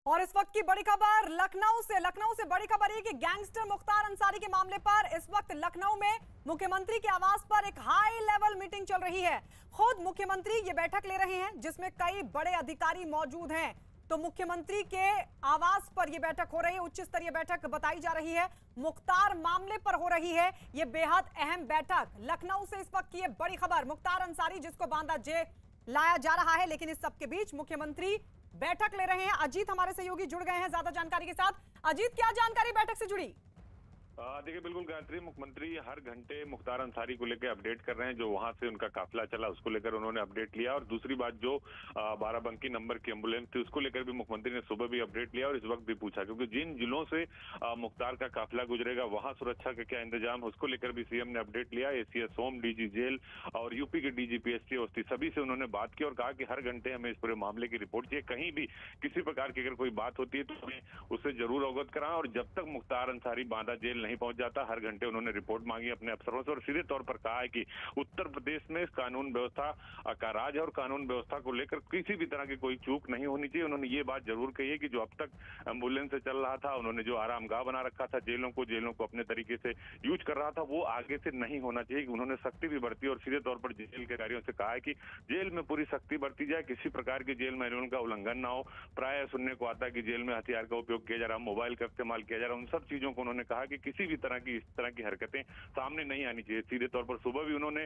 और इस वक्त की बड़ी खबर लखनऊ से बड़ी खबर है कि गैंगस्टर मुख्तार अंसारी के मामले पर इस वक्त लखनऊ में मुख्यमंत्री के आवास पर एक हाई लेवल मीटिंग चल रही है। खुद मुख्यमंत्री ये बैठक ले रहे हैं जिसमें कई बड़े अधिकारी मौजूद हैं। तो मुख्यमंत्री के आवास पर यह बैठक हो रही है, उच्च स्तरीय बैठक बताई जा रही है, मुख्तार मामले पर हो रही है। यह बेहद अहम बैठक लखनऊ से इस वक्त की ये बड़ी खबर। मुख्तार अंसारी जिसको बांदा जेल लाया जा रहा है, लेकिन इस सबके बीच मुख्यमंत्री बैठक ले रहे हैं। अजीत हमारे सहयोगी जुड़ गए हैं ज्यादा जानकारी के साथ। अजीत, क्या जानकारी बैठक से जुड़ी? देखिए, बिल्कुल गायत्री, मुख्यमंत्री हर घंटे मुख्तार अंसारी को लेकर अपडेट कर रहे हैं। जो वहां से उनका काफिला चला उसको लेकर उन्होंने अपडेट लिया, और दूसरी बात जो बाराबंकी नंबर की एम्बुलेंस थी उसको लेकर भी मुख्यमंत्री ने सुबह भी अपडेट लिया और इस वक्त भी पूछा, क्योंकि जिन जिलों से मुख्तार का काफिला गुजरेगा वहां सुरक्षा के क्या इंतजाम है उसको लेकर भी सीएम ने अपडेट लिया। एसीएस होम, डीजी जेल और यूपी के डीजीपी एसटी अवस्थी सभी से उन्होंने बात की और कहा कि हर घंटे हमें इस पूरे मामले की रिपोर्ट चाहिए। कहीं भी किसी प्रकार की अगर कोई बात होती है तो हमें उससे जरूर अवगत कराएं, और जब तक मुख्तार अंसारी बांदा जेल नहीं पहुंच जाता हर घंटे उन्होंने रिपोर्ट मांगी अपने अफसरों से। और सीधे तौर पर कहा है कि उत्तर प्रदेश में कानून व्यवस्था का राज है और कानून व्यवस्था को लेकर किसी भी तरह की कोई चूक नहीं होनी चाहिए। उन्होंने ये बात जरूर कही है कि जो अब तक एम्बुलेंस से चल रहा था, उन्होंने जो आरामगाह बना रखा था जेलों को अपने तरीके से यूज कर रहा था, वो आगे से नहीं होना चाहिए। उन्होंने सख्ती भी बरती और सीधे तौर पर जेल के अधिकारियों से कहा है कि जेल में पूरी सख्ती बरती जाए, किसी प्रकार की जेल मैनुअल का उल्लंघन ना हो। प्राय सुनने को आता है कि जेल में हथियार का उपयोग किया जा रहा, मोबाइल का इस्तेमाल किया जा रहा, उन सब चीजों को उन्होंने कहा कि किसी भी तरह की इस तरह की हरकतें सामने नहीं आनी चाहिए। सीधे तौर पर सुबह भी उन्होंने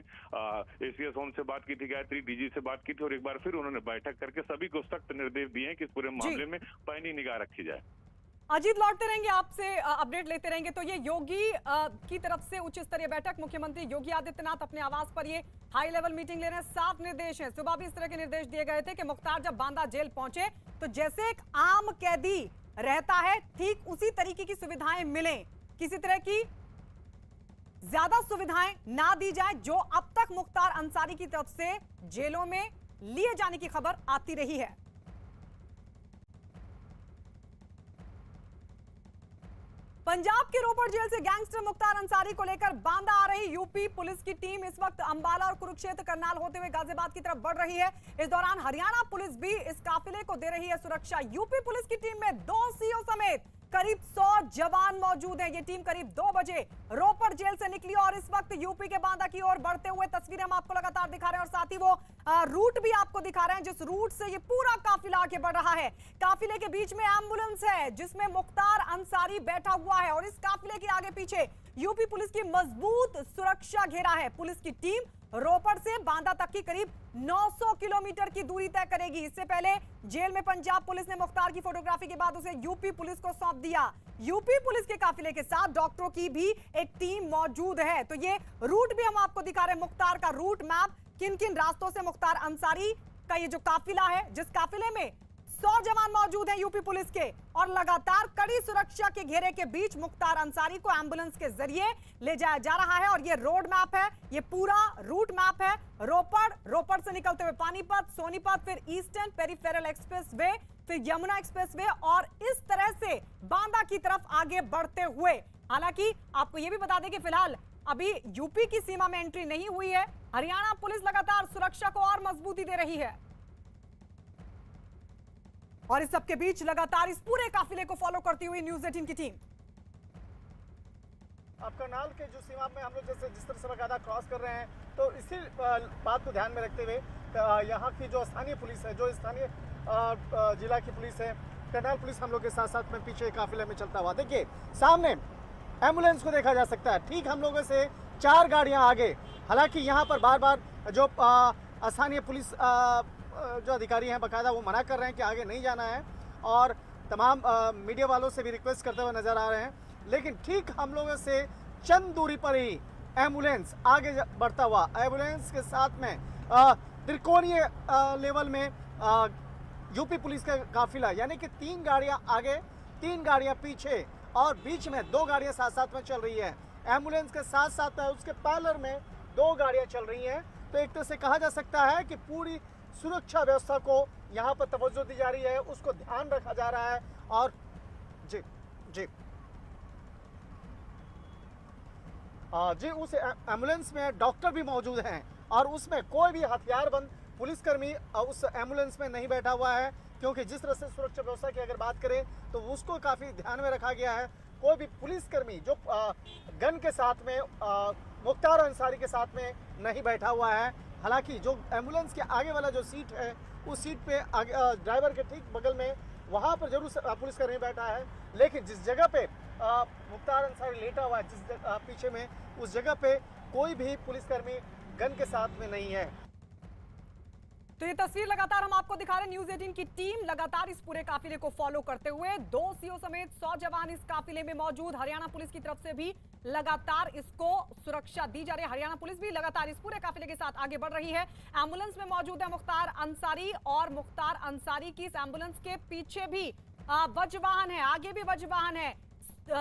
एसीएस होम से बात की थी, गायत्री, डीजी से बात की थी, और एक बार फिर उन्होंने बैठक करके सभी को सख्त निर्देश दिए हैं कि इस पूरे मामले में पैनी निगाह रखी जाए। अजीत, लौटते रहेंगे आपसे, अपडेट लेते रहेंगे। तो ये योगी की तरफ से उच्च स्तरीय बैठक, मुख्यमंत्री योगी आदित्यनाथ अपने आवास पर ये हाई लेवल मीटिंग ले रहे हैं। 7 निर्देश हैं, सुबह भी इस तरह के निर्देश दिए गए थे कि मुख्तार जब बांदा जेल पहुंचे तो जैसे एक आम कैदी रहता है ठीक उसी तरीके की सुविधाएं मिले, किसी तरह की ज्यादा सुविधाएं ना दी जाए जो अब तक मुख्तार अंसारी की तरफ से जेलों में लिए जाने की खबर आती रही है। पंजाब के रोपड़ जेल से गैंगस्टर मुख्तार अंसारी को लेकर बांदा आ रही यूपी पुलिस की टीम इस वक्त अंबाला और कुरुक्षेत्र करनाल होते हुए गाजियाबाद की तरफ बढ़ रही है। इस दौरान हरियाणा पुलिस भी इस काफिले को दे रही है सुरक्षा। यूपी पुलिस की टीम में 2 सीओ समेत करीब 100 जवान मौजूद हैं। ये टीम करीब 2 बजे रोपड़ जेल से निकली और इस वक्त यूपी के बांदा की ओर बढ़ते हुए तस्वीरें हम आपको लगातार दिखा रहे हैं, और साथ ही वो रूट भी आपको दिखा रहे हैं जिस रूट से ये पूरा काफिला आगे बढ़ रहा है। काफिले के बीच में एम्बुलेंस है जिसमें मुख्तार अंसारी बैठा हुआ है, और इस काफिले के आगे पीछे यूपी पुलिस की मजबूत सुरक्षा घेरा है। पुलिस की टीम रोपड़ से बांदा तक की करीब 900 किलोमीटर की दूरी तय करेगी। इससे पहले जेल में पंजाब पुलिस ने मुख्तार की फोटोग्राफी के बाद उसे यूपी पुलिस को सौंप दिया। यूपी पुलिस के काफिले के साथ डॉक्टरों की भी एक टीम मौजूद है। तो ये रूट भी हम आपको दिखा रहे हैं, मुख्तार का रूट मैप, किन किन रास्तों से मुख्तार अंसारी का ये जो काफिला है, जिस काफिले में 100 जवान मौजूद हैं यूपी पुलिस के, और लगातार कड़ी सुरक्षा के घेरे के बीच मुख्तार अंसारी को एम्बुलेंस के जरिए ले जाया जा रहा है। और ये रोड मैप है, ये पूरा रूट मैप है। रोपड़ से निकलते हुए पानीपत, सोनीपत, फिर ईस्टर्न पेरिफेरल एक्सप्रेस वे, फिर यमुना एक्सप्रेस वे, और इस तरह से बांदा की तरफ आगे बढ़ते हुए। हालांकि आपको यह भी बता दें कि फिलहाल अभी यूपी की सीमा में एंट्री नहीं हुई है। हरियाणा पुलिस लगातार सुरक्षा को और मजबूती दे रही है, और इस सबके बीच लगातार इस पूरे काफिले को फॉलो करती हुई न्यूज़ 18 की टीम। आप करनाल के जो सीमा में हम लोग जिस तरह से बकायदा क्रॉस कर रहे हैं, तो इसी बात को ध्यान में रखते हुए यहाँ की जो स्थानीय पुलिस है, जो स्थानीय जिला की पुलिस है, करनाल पुलिस हम लोग के साथ साथ में पीछे काफिले में चलता हुआ। देखिए सामने एम्बुलेंस को देखा जा सकता है, ठीक हम लोगों से 4 गाड़ियाँ आगे। हालांकि यहाँ पर बार बार जो स्थानीय पुलिस जो अधिकारी हैं बकायदा वो मना कर रहे हैं कि आगे नहीं जाना है, और तमाम मीडिया वालों से भी रिक्वेस्ट करते हुए नजर आ रहे हैं। लेकिन ठीक हम लोगों से चंद दूरी पर ही एम्बुलेंस आगे बढ़ता हुआ, एम्बुलेंस के साथ में त्रिकोणीय लेवल में यूपी पुलिस का काफिला, यानी कि 3 गाड़ियां आगे, 3 गाड़ियां पीछे, और बीच में 2 गाड़ियां साथ साथ में चल रही है। एम्बुलेंस के साथ साथ उसके पैरेलल में 2 गाड़ियां चल रही हैं। तो एक तरह से कहा जा सकता है कि पूरी सुरक्षा व्यवस्था को यहाँ पर तवज्जो दी जा रही है, उसको ध्यान रखा जा रहा है। और जी जी जी उस एम्बुलेंस में डॉक्टर भी मौजूद हैं, और उसमें कोई भी हथियारबंद पुलिसकर्मी उस एम्बुलेंस में नहीं बैठा हुआ है। क्योंकि जिस तरह से सुरक्षा व्यवस्था की अगर बात करें तो उसको काफ़ी ध्यान में रखा गया है। कोई भी पुलिसकर्मी जो गन के साथ में मुख्तार अंसारी के साथ में नहीं बैठा हुआ है। हालांकि जो एम्बुलेंस के आगे वाला जो सीट है उस सीट पे ड्राइवर के ठीक बगल में वहाँ पर जरूर पुलिसकर्मी बैठा है, लेकिन जिस जगह पे मुख्तार अंसारी लेटा हुआ है जिस पीछे में, उस जगह पे कोई भी पुलिसकर्मी गन के साथ में नहीं है। तो ये तस्वीर लगातार हम आपको दिखा रहे हैं। न्यूज़ 18 की टीम लगातार इस पूरे काफिले को फॉलो करते हुए 2 सीओ समेत 100 जवान इस काफिले में मौजूद। हरियाणा पुलिस की तरफ से भी लगातार इसको सुरक्षा दी जा रही है। हरियाणा पुलिस भी लगातार इस पूरे काफिले के साथ आगे बढ़ रही है। एम्बुलेंस में मौजूद है मुख्तार अंसारी और मुख्तार अंसारी की इस एम्बुलेंस के पीछे भी वज्रवाहन है, आगे भी वज्रवाहन है।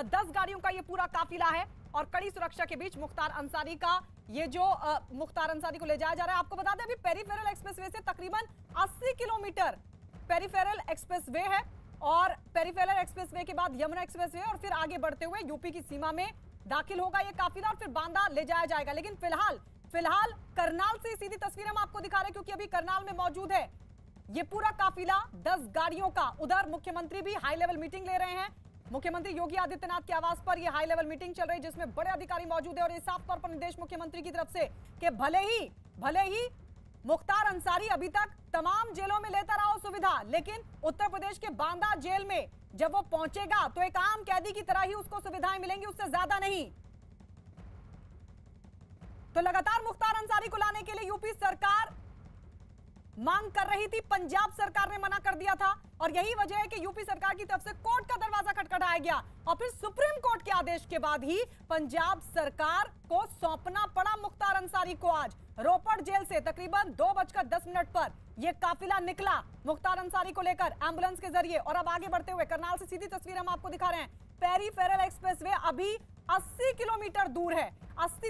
10 गाड़ियों का ये पूरा काफिला है और कड़ी सुरक्षा के बीच मुख्तार अंसारी का ये जो मुख्तार अंसारी को ले जाया जा रहा है। आपको बता दें अभी पेरीफेरल एक्सप्रेसवे से तकरीबन 80 किलोमीटर पेरीफेरल एक्सप्रेसवे है और पेरीफेरल एक्सप्रेसवे के बाद यमुना एक्सप्रेसवे और फिर आगे बढ़ते हुए यूपी की सीमा में दाखिल होगा ये काफिला और फिर बांदा ले जाया जाएगा। लेकिन फिलहाल करनाल से सीधी तस्वीर हम आपको दिखा रहे हैं क्योंकि अभी करनाल में मौजूद है ये पूरा काफिला 10 गाड़ियों का। उधर मुख्यमंत्री भी हाई लेवल मीटिंग ले रहे हैं। मुख्यमंत्री योगी आदित्यनाथ के आवास पर यह हाई लेवल मीटिंग चल रही है जिसमें बड़े अधिकारी मौजूद है और ये साफ तौर पर निर्देश मुख्यमंत्री की तरफ से कि भले ही मुख्तार अंसारी अभी तक तमाम जेलों में लेता रहा हो सुविधा, लेकिन उत्तर प्रदेश के बांदा जेल में जब वो पहुंचेगा तो एक आम कैदी की तरह ही उसको सुविधाएं मिलेंगी, उससे ज्यादा नहीं। तो लगातार मुख्तार अंसारी को लाने के लिए यूपी सरकार मांग कर रही थी, पंजाब सरकार ने मना कर दिया था और यही वजह है कि यूपी सरकार की तरफ से कोर्ट का दरवाजा खटखटाया गया और फिर सुप्रीम कोर्ट के आदेश के बाद ही पंजाब सरकार को सौंपना पड़ा मुख्तार अंसारी को। आज रोपड़ जेल से तकरीबन 2:10 पर यह काफिला निकला मुख्तार अंसारी को लेकर एम्बुलेंस के जरिए और अब आगे बढ़ते हुए करनाल से सीधी तस्वीर हम आपको दिखा रहे हैं। पेरीफेरल एक्सप्रेसवे अभी 80 किलोमीटर दूर है,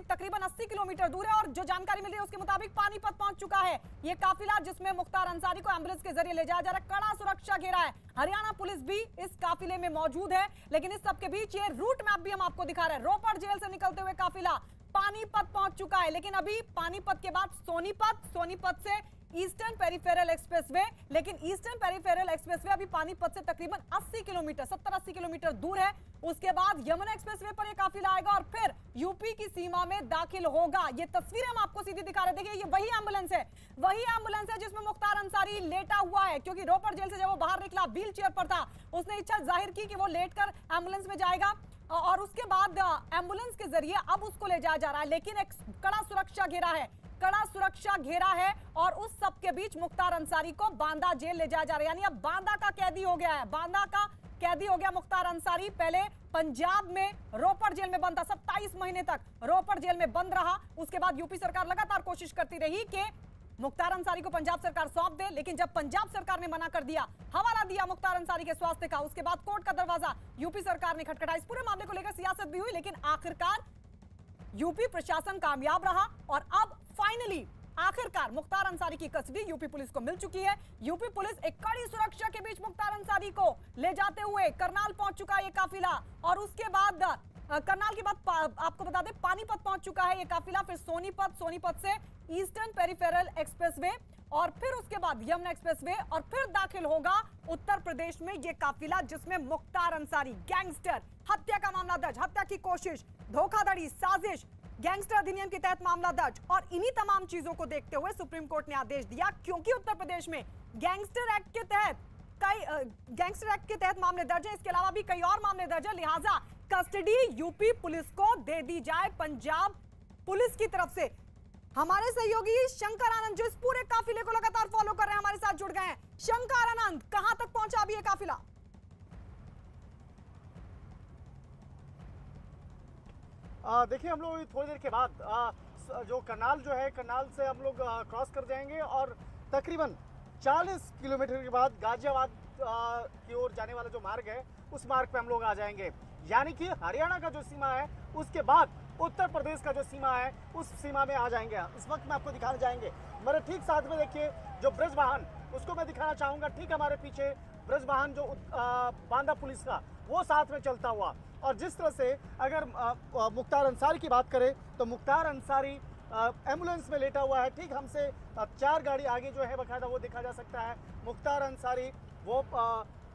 तकरीबन 80 किलोमीटर दूर है और जो जानकारी मिल रही है उसके मुताबिक पानीपत पहुंच चुका है ये काफिला जिसमें मुख्तार अंसारी को एम्बुलेंस के जरिए ले जाया जा रहा है। कड़ा सुरक्षा घेरा है, हरियाणा पुलिस भी इस काफिले में मौजूद है। लेकिन इस सबके बीच ये रूट मैप भी हम आपको दिखा रहे हैं। रोपड़ जेल से निकलते हुए काफिला पानीपत पहुंच चुका है, लेकिन अभी पानीपत के बाद सोनीपत से ईस्टर्न पेरीफेरल एक्सप्रेसवे, लेकिन ईस्टर्न पेरीफेरल एक्सप्रेसवे अभी पानीपत से तकरीबन 70-80 किलोमीटर दूर है। उसके बाद यमुना एक्सप्रेसवे पर यह काफिला आएगा और फिर यूपी की सीमा में दाखिल होगा। ये तस्वीर हम आपको सीधी दिखा रहे हैं। देखिए ये वही एम्बुलेंस है जिसमें मुख्तार अंसारी लेटा हुआ है क्योंकि रोपड़ जेल से जब वो बाहर निकला व्हील चेयर पर था, उसने इच्छा जाहिर की कि वो लेटकर एम्बुलेंस में जाएगा और उसके बाद एम्बुलेंस के जरिए अब उसको ले जाया जा रहा है। लेकिन एक कड़ा सुरक्षा घेरा है और उस सब के बीच मुख्तार अंसारी को बांदा जेल ले जाया जा रहा है। यानी अब बांदा का कैदी हो गया मुख्तार अंसारी। पहले पंजाब में रोपड़ जेल में बंद था, 27 महीने तक रोपड़ जेल में बंद रहा। उसके बाद यूपी सरकार लगातार कोशिश करती रही कि मुख्तार अंसारी को पंजाब सरकार सौंप दे, लेकिन जब पंजाब सरकार ने मना कर दिया, हवाला दिया मुख्तार अंसारी के स्वास्थ्य का, उसके बाद कोर्ट का दरवाजा यूपी सरकार ने खटखटाया। इस पूरे मामले को लेकर सियासत भी हुई, लेकिन आखिरकार यूपी प्रशासन कामयाब रहा और अब फाइनली आखिरकार मुख्तार अंसारी की कस्टडी यूपी पुलिस को मिल चुकी है। यूपी पुलिस एक कड़ी सुरक्षा के बीच मुख्तार अंसारी को ले जाते हुए करनाल पहुंच चुका है ये काफिला और उसके बाद करनाल के बाद आपको बता दें पानीपत पहुंच चुका है ये काफिला, फिर सोनीपत से ईस्टर्न पेरीफेरल एक्सप्रेसवे और फिर उसके बाद यमुना एक्सप्रेसवे और फिर दाखिल होगा उत्तर प्रदेश में ये काफिला जिसमें मुख्तार अंसारी गैंगस्टर, हत्या का मामला दर्ज, हत्या की कोशिश, धोखाधड़ी, साजिश, गैंगस्टर अधिनियम के तहत मामला दर्ज और इन्हीं तमाम चीजों को देखते हुए सुप्रीम कोर्ट ने आदेश दिया क्योंकि उत्तर प्रदेश में गैंगस्टर एक्ट के तहत मामले दर्ज है, इसके अलावा भी कई और मामले दर्ज है, लिहाजा कस्टडी यूपी पुलिस को दे दी जाए पंजाब पुलिस की तरफ से। हमारे सहयोगी शंकर आनंद जो इस पूरे काफिले को लगातार फॉलो कर रहे हैं हमारे साथ जुड़ गए हैं। शंकर आनंद, कहां तक पहुंचा अभी ये काफिला? देखिए हम लोग थोड़ी देर के बाद जो करनाल से हम लोग क्रॉस कर जाएंगे और तकरीबन 40 किलोमीटर के बाद गाजियाबाद की ओर जाने वाला जो मार्ग है उस मार्ग पे हम लोग आ जाएंगे। यानी कि हरियाणा का जो सीमा है उसके बाद उत्तर प्रदेश का जो सीमा है उस सीमा में आ जाएंगे। इस वक्त मैं आपको दिखाने जाएंगे मेरे ठीक साथ में देखिए जो ब्रज वाहन उसको मैं दिखाना चाहूँगा। ठीक हमारे पीछे ब्रज वाहन जो बांदा पुलिस का वो साथ में चलता हुआ और जिस तरह से अगर मुख्तार अंसारी की बात करें तो मुख्तार अंसारी एम्बुलेंस में लेटा हुआ है। ठीक हमसे 4 गाड़ी आगे जो है बकायदा वो देखा जा सकता है। मुख्तार अंसारी वो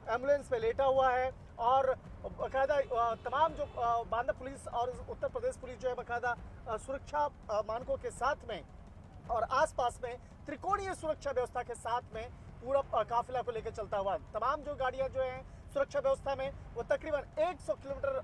एम्बुलेंस पे लेटा हुआ है और बाकायदा तमाम जो बांदा पुलिस और उत्तर प्रदेश पुलिस जो है बाकायदा सुरक्षा मानकों के साथ में और आसपास में त्रिकोणीय सुरक्षा व्यवस्था के साथ में पूरा काफिला को लेकर चलता हुआ तमाम जो गाड़ियां जो हैं सुरक्षा व्यवस्था में वो तकरीबन 100 किलोमीटर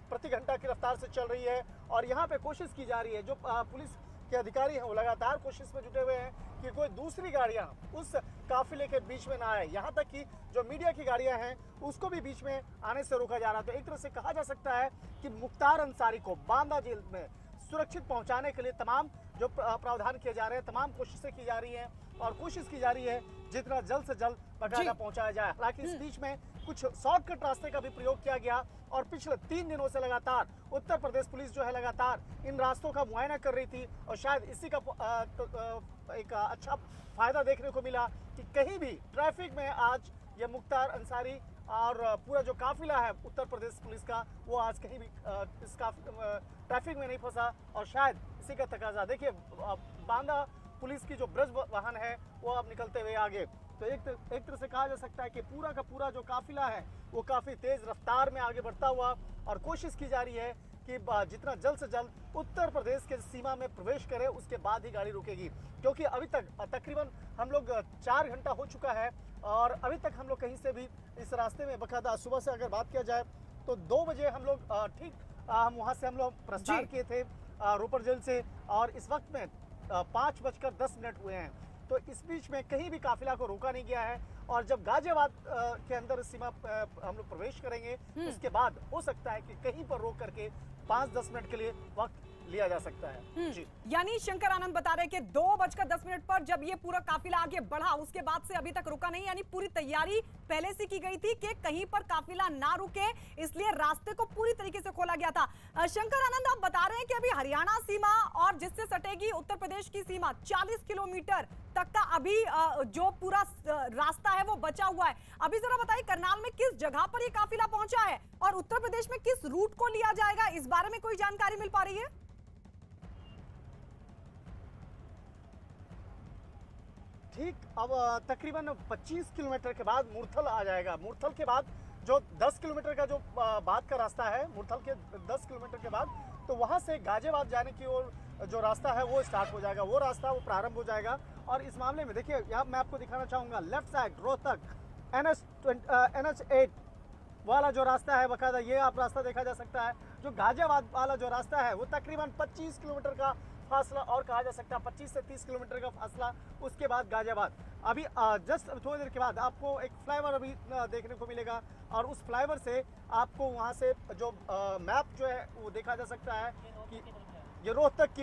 प्रति घंटा की रफ्तार से चल रही है। और यहाँ पे कोशिश की जा रही है, जो पुलिस के अधिकारी हैं वो लगातार कोशिश में जुटे हुए हैं कि कोई दूसरी गाड़ियां उस काफिले के बीच में ना आए। यहाँ तक कि जो मीडिया की गाड़ियां हैं उसको भी बीच में आने से रोका जा रहा है। तो एक तरह से कहा जा सकता है कि मुख्तार अंसारी को बांदा जेल में सुरक्षित पहुंचाने के लिए तमाम जो प्रावधान किए जा रहे हैं, तमाम कोशिशें की जा रही हैं और कोशिश की जा रही है जितना जल्द से जल्द बाकायदा पहुंचाया जाए। हालांकि इस बीच में कुछ शॉर्टकट रास्ते का भी प्रयोग किया गया और पिछले 3 दिनों से लगातार उत्तर प्रदेश पुलिस जो है लगातार इन रास्तों का मुआयना कर रही थी और शायद इसी का एक अच्छा फायदा देखने को मिला कि कहीं भी ट्रैफिक में आज ये मुख्तार अंसारी और पूरा जो काफिला है उत्तर प्रदेश पुलिस का वो आज कहीं भी इस ट्रैफिक में नहीं फंसा और शायद इसी का तकाजा। देखिए बांदा पुलिस की जो ब्रज वाहन है वो अब निकलते हुए आगे। तो एक तरह से कहा जा सकता है कि पूरा का पूरा जो काफिला है वो काफ़ी तेज़ रफ्तार में आगे बढ़ता हुआ और कोशिश की जा रही है कि जितना जल्द से जल्द उत्तर प्रदेश के सीमा में प्रवेश करे उसके बाद ही गाड़ी रुकेगी। क्योंकि अभी तक तकरीबन हम लोग 4 घंटा हो चुका है और अभी तक हम लोग कहीं से भी इस रास्ते में बाकायदा सुबह से अगर बात किया जाए तो 2 बजे हम लोग ठीक हम वहाँ से हम लोग प्रस्थान किए थे रोपड़ जेल से और इस वक्त में 5:10 हुए हैं। तो इस बीच में कहीं भी काफिला को रोका नहीं गया है और जब गाजियाबाद के अंदर सीमा हम लोग प्रवेश करेंगे उसके बाद हो सकता है कि कहीं पर रोक करके 5-10 मिनट के लिए वक्त लिया जा सकता है। जी यानी शंकर आनंद बता रहे कि 2:10 पर जब ये पूरा काफिला आगे बढ़ा उसके बाद से अभी तक रुका नहीं, यानी पूरी तैयारी पहले से की गई थी कि कहीं पर काफिला ना रुके, इसलिए रास्ते को पूरी तरीके से खोला गया था। शंकर आनंद आप बता रहे हैं कि अभी हरियाणा सीमा और जिससे सटेगी उत्तर प्रदेश की सीमा 40 किलोमीटर तक का अभी जो पूरा रास्ता है वो बचा हुआ है। अभी जरा बताइए करनाल में किस जगह पर ये काफिला पहुंचा है और उत्तर प्रदेश में किस रूट को लिया जाएगा, इस बारे में कोई जानकारी मिल पा रही है? ठीक अब तकरीबन 25 किलोमीटर के बाद मुरथल आ जाएगा। मुरथल के बाद जो 10 किलोमीटर का जो बाद का रास्ता है, मुरथल के 10 किलोमीटर के बाद तो वहाँ से गाजियाबाद जाने की ओर जो रास्ता है वो स्टार्ट हो जाएगा, वो रास्ता वो प्रारंभ हो जाएगा। और इस मामले में देखिए यहाँ मैं आपको दिखाना चाहूँगा लेफ्ट साइड रोहतक NH8 वाला जो रास्ता है बाकायदा ये आप रास्ता देखा जा सकता है। जो गाजियाबाद वाला जो रास्ता है वो तकरीबन 25 किलोमीटर का फासला और कहा जा सकता है 25 से 30 किलोमीटर का फासला, उसके बाद गाजियाबाद। अभी जस्ट थोड़ी देर के बाद आपको एक फ्लाईओवर अभी देखने को मिलेगा और उस फ्लाईओवर से आपको वहाँ से जो मैप जो है वो देखा जा सकता है कि ये रोहतक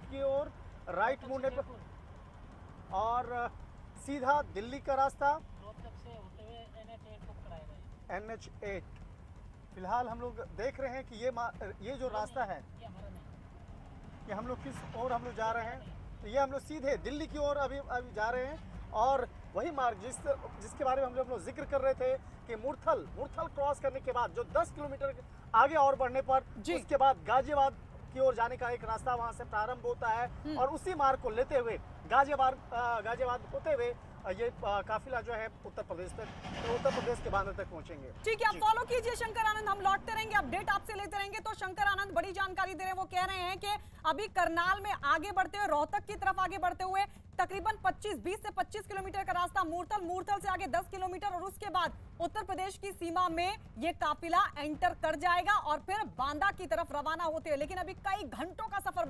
की ओर राइट मुड़ने पर और सीधा दिल्ली का रास्ता NH8 फिलहाल हम लोग देख रहे हैं कि ये जो रास्ता है कि हम लोग किस ओर हम लोग जा रहे हैं। तो ये हम लोग सीधे दिल्ली की ओर अभी जा रहे हैं और वही मार्ग जिसके बारे में हम लोग जिक्र कर रहे थे कि मुरथल क्रॉस करने के बाद जो 10 किलोमीटर आगे और बढ़ने पर उसके बाद गाजियाबाद की ओर जाने का एक रास्ता वहां से प्रारंभ होता है और उसी मार्ग को लेते हुए गाजियाबाद होते हुए ये काफिला जो है उत्तर प्रदेश के बांदा तक पहुंचेंगे। ठीक है, आप फॉलो कीजिए शंकर आनंद, हम लौटते रहेंगे, अपडेट आपसे लेते रहेंगे। तो शंकर आनंद बड़ी जानकारी दे रहे हैं, वो कह रहे हैं कि अभी करनाल में आगे बढ़ते हुए रोहतक की तरफ आगे बढ़ते हुए तकरीबन 20 से 25 किलोमीटर का रास्ता मुरथल से आगे 10 किलोमीटर और उसके बाद उत्तर प्रदेश की सीमा में ये काफिला एंटर कर जाएगा और फिर बांदा की तरफ रवाना होते हैं। लेकिन अभी कई घंटों का सफर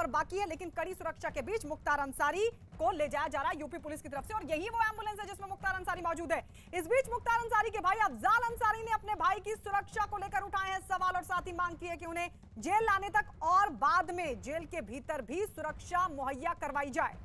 बाकी है, लेकिन कड़ी सुरक्षा के बीच मुख्तार अंसारी को ले जाया जा रहा है यूपी पुलिस की तरफ से और यही वो एम्बुलेंस है जिसमें मुख्तार अंसारी मौजूद है। इस बीच मुख्तार अंसारी के भाई अफजाल अंसारी ने अपने भाई की सुरक्षा को लेकर उठाए हैं सवाल और साथ ही मांग की है कि उन्हें जेल लाने तक और बाद में जेल के भीतर भी सुरक्षा मुहैया करवाई जाए।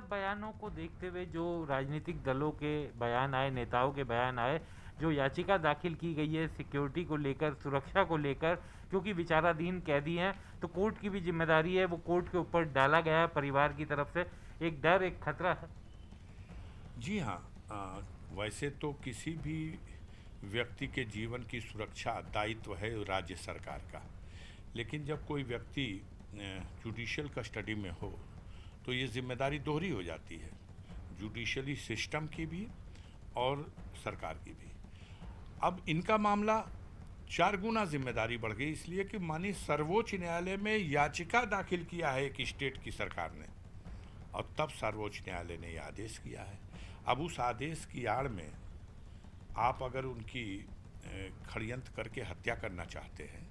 बयानों को देखते हुए जो राजनीतिक दलों के बयान आए, नेताओं के बयान आए, जो याचिका दाखिल की गई है सिक्योरिटी को लेकर, सुरक्षा को लेकर, क्योंकि विचाराधीन कैदी हैं तो कोर्ट की भी जिम्मेदारी है, वो कोर्ट के ऊपर डाला गया है परिवार की तरफ से एक डर, एक खतरा है। जी हाँ, वैसे तो किसी भी व्यक्ति के जीवन की सुरक्षा दायित्व है राज्य सरकार का, लेकिन जब कोई व्यक्ति जुडिशियल कस्टडी में हो तो ये जिम्मेदारी दोहरी हो जाती है। जुडिशरी सिस्टम की भी और सरकार की भी। अब इनका मामला 4 गुना जिम्मेदारी बढ़ गई, इसलिए कि माननीय सर्वोच्च न्यायालय में याचिका दाखिल किया है एक स्टेट की सरकार ने, और तब सर्वोच्च न्यायालय ने यह आदेश किया है। अब उस आदेश की आड़ में आप अगर उनकी षड्यंत्र करके हत्या करना चाहते हैं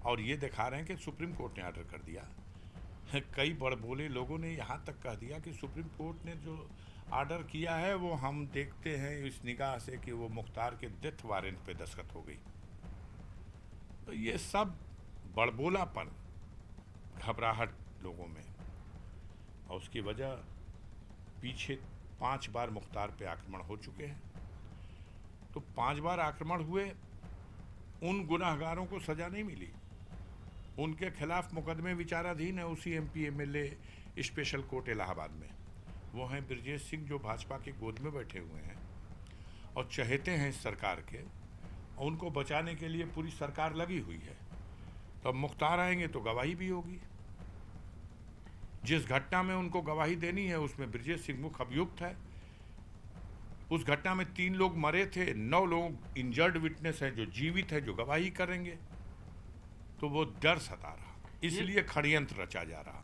और ये दिखा रहे हैं कि सुप्रीम कोर्ट ने ऑर्डर कर दिया। कई बड़बोले लोगों ने यहाँ तक कह दिया कि सुप्रीम कोर्ट ने जो ऑर्डर किया है वो हम देखते हैं इस निगाह से कि वो मुख्तार के डेथ वारंट पे दस्तखत हो गई। तो ये सब बड़बोलापन, घबराहट लोगों में, और उसकी वजह पीछे 5 बार मुख्तार पे आक्रमण हो चुके हैं। तो 5 बार आक्रमण हुए, उन गुनाहगारों को सजा नहीं मिली, उनके खिलाफ मुकदमे विचाराधीन है उसी MP MLA special court Allahabad में। वो हैं ब्रजेश सिंह जो भाजपा के गोद में बैठे हुए हैं और चहेते हैं इस सरकार के, और उनको बचाने के लिए पूरी सरकार लगी हुई है। तो अब मुख्तार आएंगे तो गवाही भी होगी। जिस घटना में उनको गवाही देनी है उसमें ब्रजेश सिंह मुख्य अभियुक्त है। उस घटना में 3 लोग मरे थे, 9 लोग इंजर्ड विटनेस हैं जो जीवित है, जो गवाही करेंगे। तो वो डर सता रहा, इसलिए षड्यंत्र रचा जा रहा।